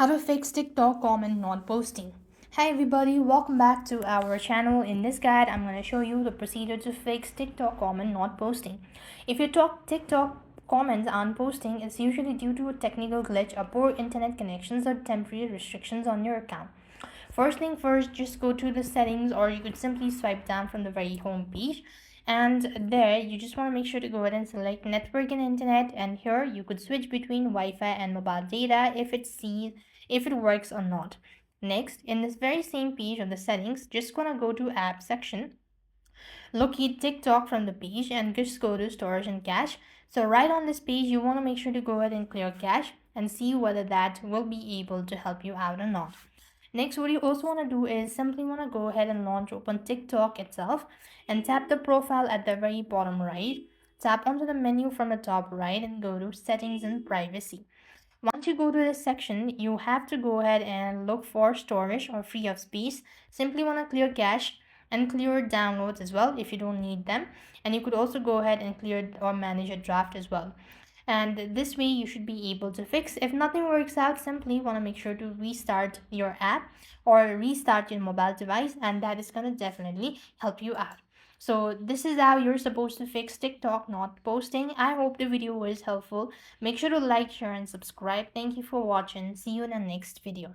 How to fix TikTok comment not posting. Hi everybody, welcome back to our channel. In this guide, I'm going to show you the procedure to fix TikTok comment not posting. If your TikTok comments aren't posting, it's usually due to a technical glitch, a poor internet connections, or temporary restrictions on your account. First thing first, just go to the settings, or you could simply swipe down from the very home page, and there you just want to make sure to go ahead and select network and internet, and here you could switch between Wi-Fi and mobile data if it works or not. Next, in this very same page of the settings, just gonna go to app section, locate TikTok from the page, and just go to storage and cache. So right on this page, you want to make sure to go ahead and clear cache and see whether that will be able to help you out or not. Next, what you also want to do is simply want to go ahead and open TikTok itself and tap the profile at the very bottom right. Tap onto the menu from the top right and go to settings and privacy. Once you go to this section, you have to go ahead and look for storage or free of space. Simply want to clear cache and clear downloads as well if you don't need them. And you could also go ahead and clear or manage a draft as well. And this way you should be able to fix. If nothing works out, simply want to make sure to restart your app or restart your mobile device, and that is going to definitely help you out. So this is how you're supposed to fix TikTok not posting. I hope the video was helpful. Make sure to like, share, and subscribe. Thank you for watching. See you in the next video.